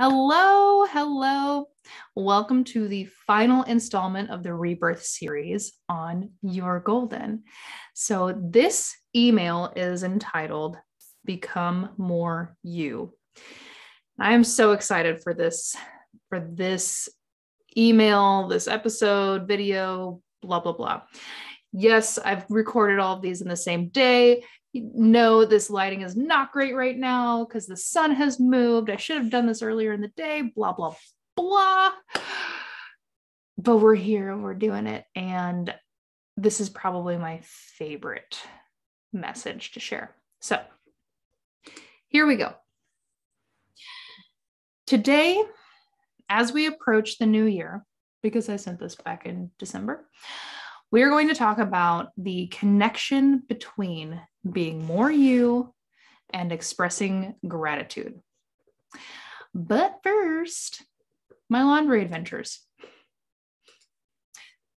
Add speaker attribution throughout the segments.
Speaker 1: Hello, hello. Welcome to the final installment of the Rebirth series on Your Golden. So this email is entitled Become More You. I am so excited for this email, this episode, video, blah, blah, blah. Yes, I've recorded all of these in the same day. No, this lighting is not great right now because the sun has moved. I should have done this earlier in the day, blah, blah, blah. But we're here, we're doing it. And this is probably my favorite message to share. So here we go. Today, as we approach the new year, because I sent this back in December, we are going to talk about the connection between being more you and expressing gratitude. But first, my laundry adventures.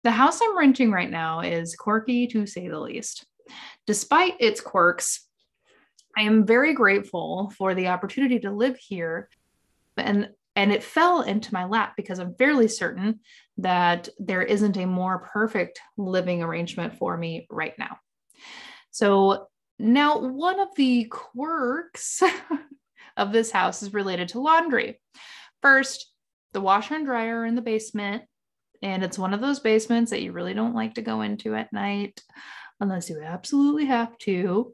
Speaker 1: The house I'm renting right now is quirky to say the least. Despite its quirks, I am very grateful for the opportunity to live here, and it fell into my lap because I'm fairly certain that there isn't a more perfect living arrangement for me right now. So now one of the quirks of this house is related to laundry. First, the washer and dryer are in the basement, and it's one of those basements that you really don't like to go into at night unless you absolutely have to.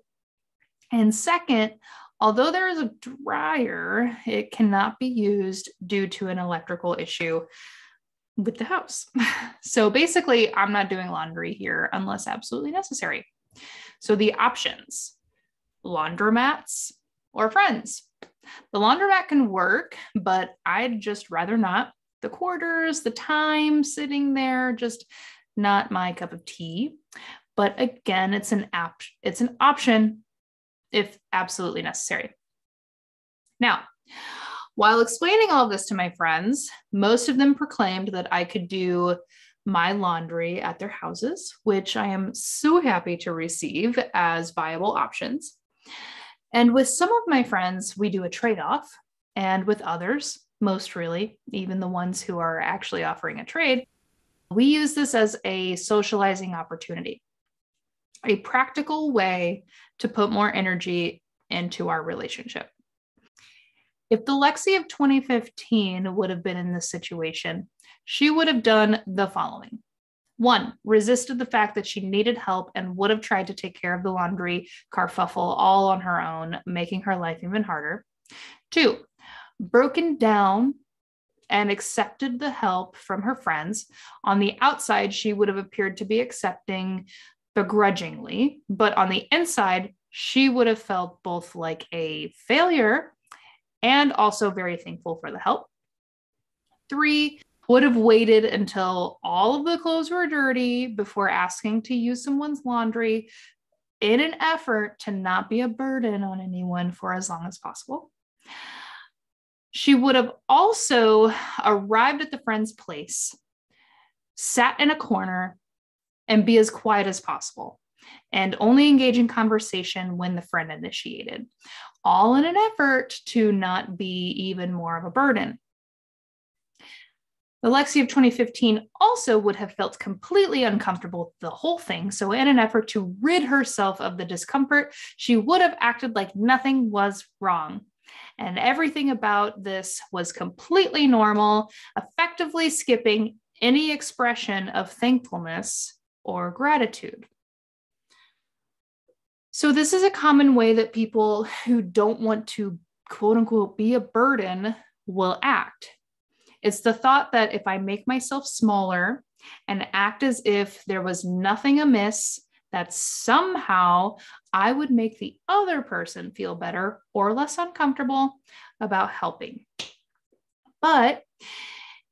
Speaker 1: And second, although there is a dryer, it cannot be used due to an electrical issue with the house. So basically, I'm not doing laundry here unless absolutely necessary. So the options: laundromats or friends. The laundromat can work, but I'd just rather not. The quarters, the time sitting there, just not my cup of tea. But again, it's an option if absolutely necessary. Now, while explaining all of this to my friends, most of them proclaimed that I could do my laundry at their houses, which I am so happy to receive as viable options. And with some of my friends, we do a trade-off, and with others, most really, even the ones who are actually offering a trade, we use this as a socializing opportunity, a practical way to put more energy into our relationship. If the Lexi of 2015 would have been in this situation, she would have done the following. 1, resisted the fact that she needed help and would have tried to take care of the laundry kerfuffle all on her own, making her life even harder. 2, broken down and accepted the help from her friends. On the outside, she would have appeared to be accepting begrudgingly, but on the inside, she would have felt both like a failure and also very thankful for the help. 3, would have waited until all of the clothes were dirty before asking to use someone's laundry in an effort to not be a burden on anyone for as long as possible. She would have also arrived at the friend's place, sat in a corner, and be as quiet as possible, and only engage in conversation when the friend initiated, all in an effort to not be even more of a burden. The Lexi of 2015 also would have felt completely uncomfortable with the whole thing, so in an effort to rid herself of the discomfort, she would have acted like nothing was wrong, and everything about this was completely normal, effectively skipping any expression of thankfulness or gratitude. So this is a common way that people who don't want to, quote unquote, be a burden will act. It's the thought that if I make myself smaller and act as if there was nothing amiss, that somehow I would make the other person feel better or less uncomfortable about helping. But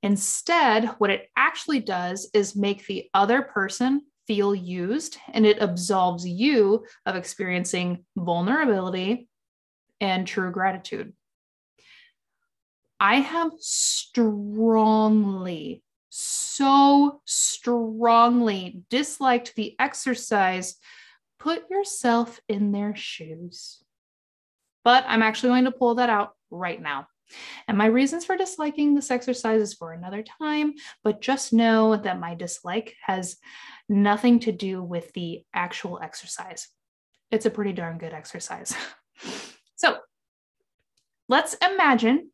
Speaker 1: instead, what it actually does is make the other person feel used, and it absolves you of experiencing vulnerability and true gratitude. I have so strongly disliked the exercise, put yourself in their shoes. But I'm actually going to pull that out right now. And my reasons for disliking this exercise is for another time, but just know that my dislike has nothing to do with the actual exercise. It's a pretty darn good exercise. So let's imagine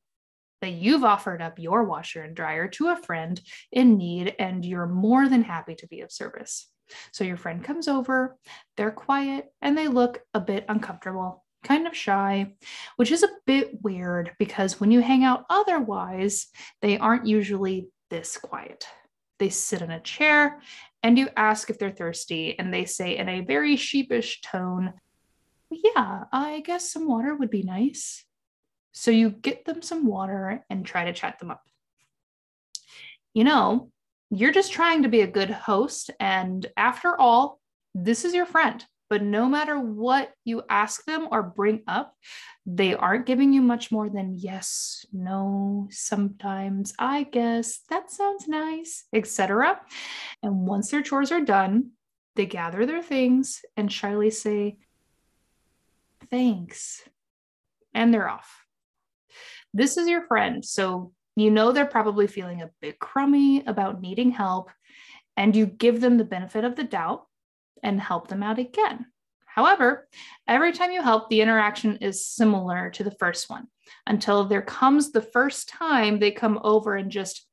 Speaker 1: that you've offered up your washer and dryer to a friend in need, and you're more than happy to be of service. So your friend comes over, they're quiet, and they look a bit uncomfortable, kind of shy, which is a bit weird because when you hang out otherwise, they aren't usually this quiet. They sit in a chair and you ask if they're thirsty, and they say in a very sheepish tone, "Yeah, I guess some water would be nice." So you get them some water and try to chat them up. You know, you're just trying to be a good host. And after all, this is your friend. But no matter what you ask them or bring up, they aren't giving you much more than yes, no, sometimes, I guess, that sounds nice, etc. And once their chores are done, they gather their things and shyly say, "Thanks," and they're off. This is your friend, so you know they're probably feeling a bit crummy about needing help, and you give them the benefit of the doubt and help them out again. However, every time you help, the interaction is similar to the first one until there comes the first time they come over and just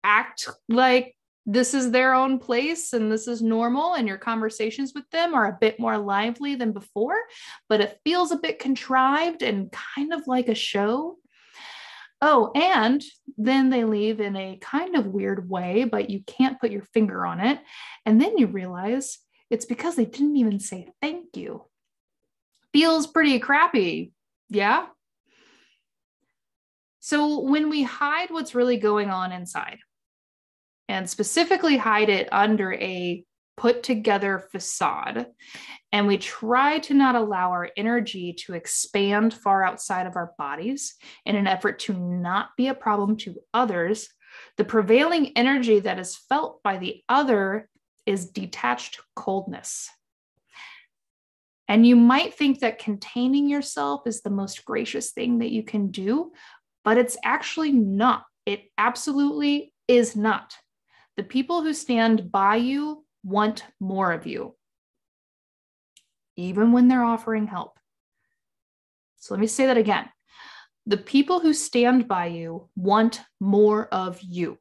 Speaker 1: act like this is their own place and this is normal, and your conversations with them are a bit more lively than before, but it feels a bit contrived and kind of like a show. Oh, and then they leave in a kind of weird way, but you can't put your finger on it. And then you realize it's because they didn't even say thank you. Feels pretty crappy, yeah? So when we hide what's really going on inside, and specifically hide it under a put together facade, and we try to not allow our energy to expand far outside of our bodies in an effort to not be a problem to others, the prevailing energy that is felt by the other is detached coldness. And you might think that containing yourself is the most gracious thing that you can do, but it's actually not. It absolutely is not. The people who stand by you want more of you, even when they're offering help. So let me say that again. The people who stand by you want more of you.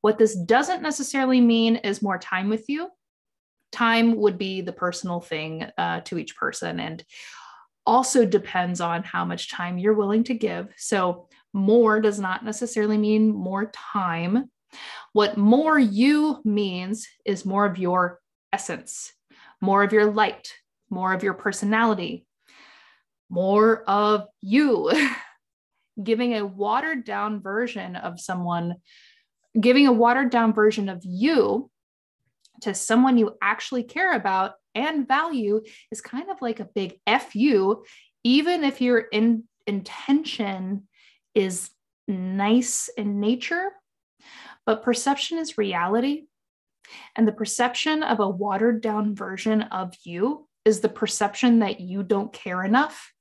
Speaker 1: What this doesn't necessarily mean is more time with you. Time would be the personal thing to each person, and also depends on how much time you're willing to give. So more does not necessarily mean more time. What more you means is more of your essence, more of your light, more of your personality, more of you. Giving a watered down version of someone, giving a watered down version of you to someone you actually care about and value is kind of like a big F you, even if your intention is nice in nature. But perception is reality. And the perception of a watered down version of you is the perception that you don't care enough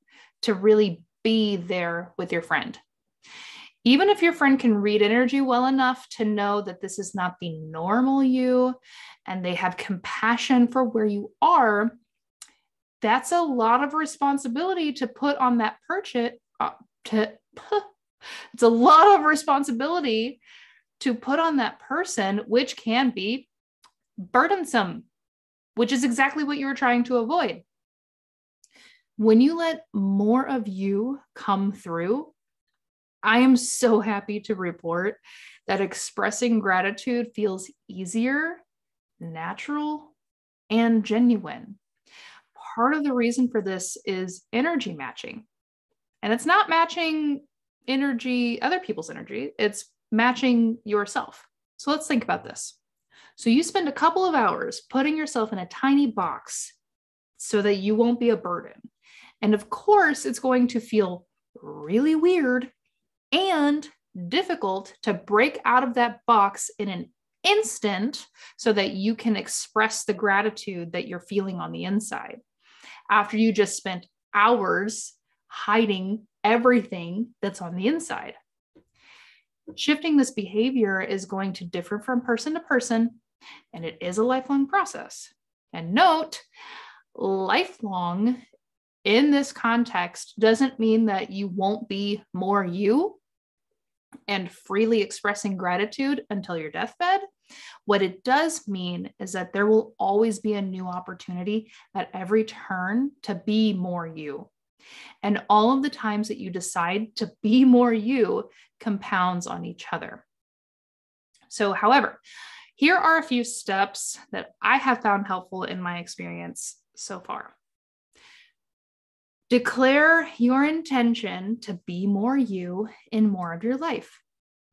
Speaker 1: to really be there with your friend. Even if your friend can read energy well enough to know that this is not the normal you, and they have compassion for where you are, that's a lot of responsibility to put on that it's a lot of responsibility to put on that person, which can be burdensome, which is exactly what you were trying to avoid. When you let more of you come through, I am so happy to report that expressing gratitude feels easier, natural, and genuine. Part of the reason for this is energy matching. And it's not matching energy, other people's energy, it's matching yourself. So let's think about this. So you spend a couple of hours putting yourself in a tiny box so that you won't be a burden. And of course, it's going to feel really weird and difficult to break out of that box in an instant so that you can express the gratitude that you're feeling on the inside after you just spent hours hiding everything that's on the inside. Shifting this behavior is going to differ from person to person, and it is a lifelong process. And note, lifelong in this context doesn't mean that you won't be more you and freely expressing gratitude until your deathbed. What it does mean is that there will always be a new opportunity at every turn to be more you. And all of the times that you decide to be more you compounds on each other. So, however, here are a few steps that I have found helpful in my experience so far. Declare your intention to be more you in more of your life.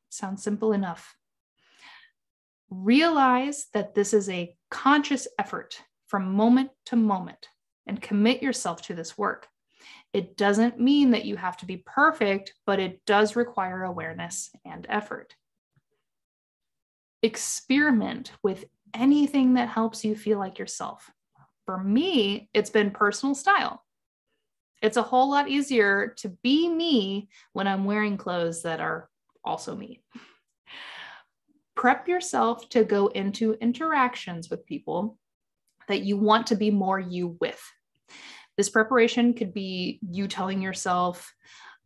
Speaker 1: Sounds simple enough. Realize that this is a conscious effort from moment to moment and commit yourself to this work. It doesn't mean that you have to be perfect, but it does require awareness and effort. Experiment with anything that helps you feel like yourself. For me, it's been personal style. It's a whole lot easier to be me when I'm wearing clothes that are also me. Prep yourself to go into interactions with people that you want to be more you with. This preparation could be you telling yourself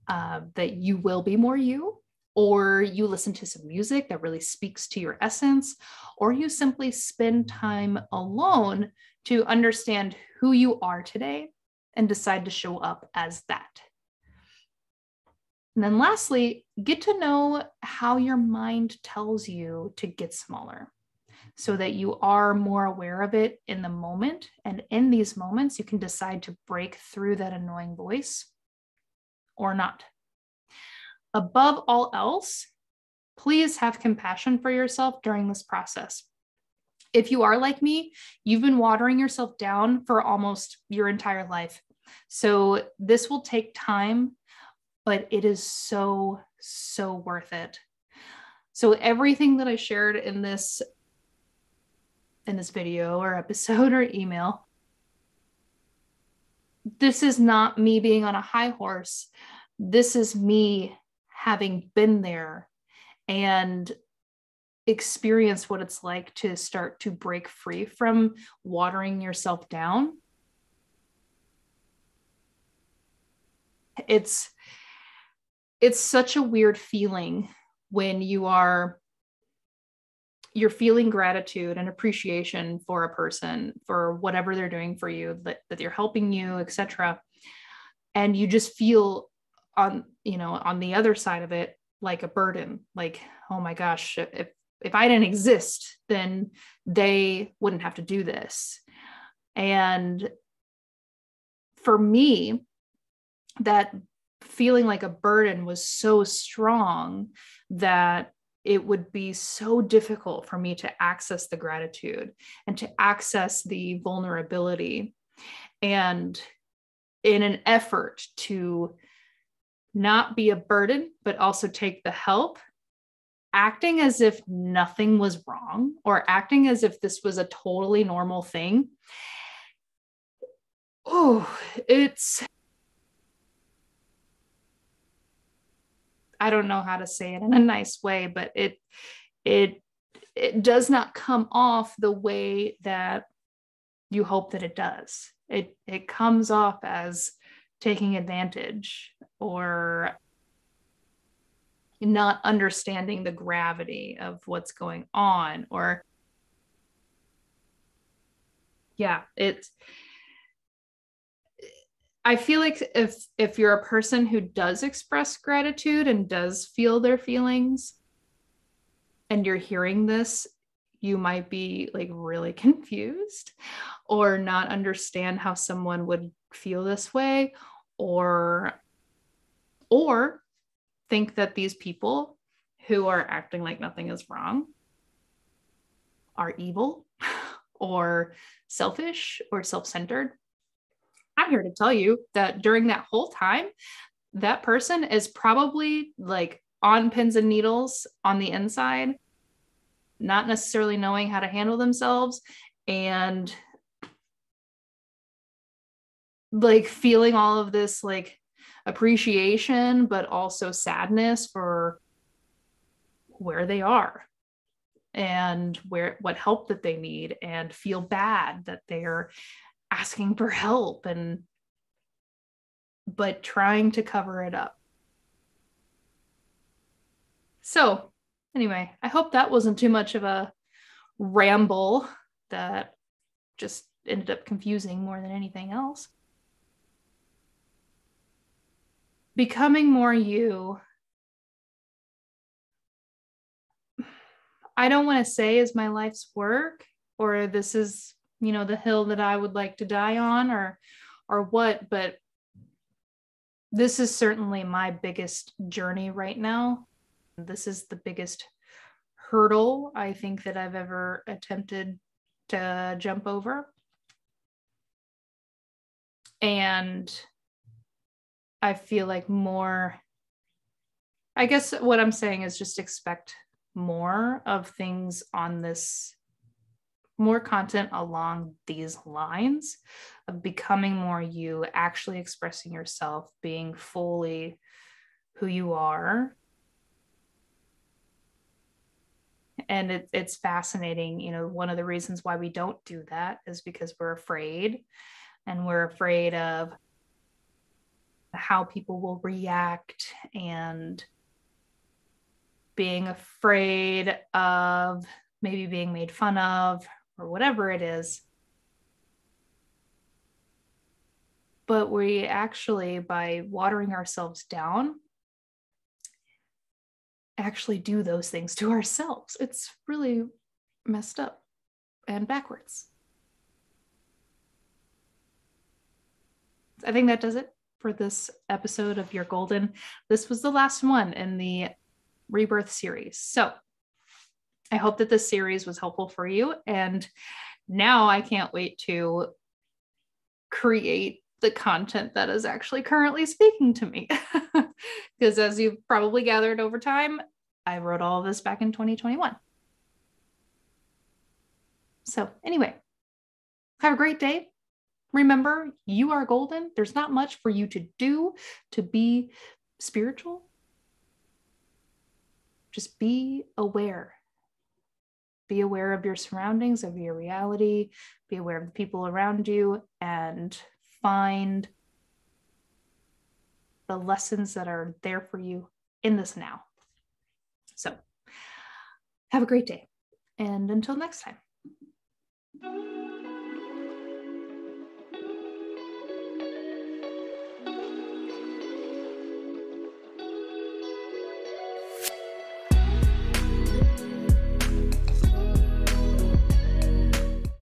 Speaker 1: that you will be more you, or you listen to some music that really speaks to your essence, or you simply spend time alone to understand who you are today and decide to show up as that. And then lastly, get to know how your mind tells you to get smaller so that you are more aware of it in the moment. And in these moments, you can decide to break through that annoying voice or not. Above all else, please have compassion for yourself during this process. If you are like me, you've been watering yourself down for almost your entire life. So this will take time, but it is so, so worth it. So everything that I shared in this video or episode or email, this is not me being on a high horse. This is me having been there and experienced what it's like to start to break free from watering yourself down. It's such a weird feeling when you're feeling gratitude and appreciation for a person, for whatever they're doing for you, that they're helping you, etc. And you just feel on the other side of it, like a burden, like, oh my gosh, if I didn't exist, then they wouldn't have to do this. And for me, that feeling like a burden was so strong that it would be so difficult for me to access the gratitude and to access the vulnerability. And in an effort to not be a burden, but also take the help, acting as if nothing was wrong or acting as if this was a totally normal thing. Oh, I don't know how to say it in a nice way, but it does not come off the way that you hope that it does. It comes off as taking advantage or not understanding the gravity of what's going on, or I feel like if you're a person who does express gratitude and does feel their feelings and you're hearing this, you might be like really confused or not understand how someone would feel this way, or think that these people who are acting like nothing is wrong are evil or selfish or self-centered. I'm here to tell you that during that whole time, that person is probably like on pins and needles on the inside, not necessarily knowing how to handle themselves and like feeling all of this like appreciation, but also sadness for where they are and what help that they need, and feel bad that they're asking for help but trying to cover it up. So anyway, I hope that wasn't too much of a ramble that just ended up confusing more than anything else. Becoming more you, I don't want to say is my life's work, or this is, the hill that I would like to die on, or what, but this is certainly my biggest journey right now. This is the biggest hurdle I think that I've ever attempted to jump over. And I feel like I guess what I'm saying is just expect more of things on this, more content along these lines of becoming more you, actually expressing yourself, being fully who you are. And it's fascinating. One of the reasons why we don't do that is because we're afraid, and we're afraid of how people will react, and being afraid of maybe being made fun of, or whatever it is. But we actually, by watering ourselves down, actually do those things to ourselves. It's really messed up and backwards. I think that does it for this episode of Your Golden. This was the last one in the Rebirth series. So I hope that this series was helpful for you. And now I can't wait to create the content that is actually currently speaking to me. Because as you've probably gathered over time, I wrote all of this back in 2021. So anyway, have a great day. Remember, you are golden. There's not much for you to do to be spiritual. Just be aware. Be aware of your surroundings, of your reality. Be aware of the people around you, and find the lessons that are there for you in this now. So have a great day. And until next time.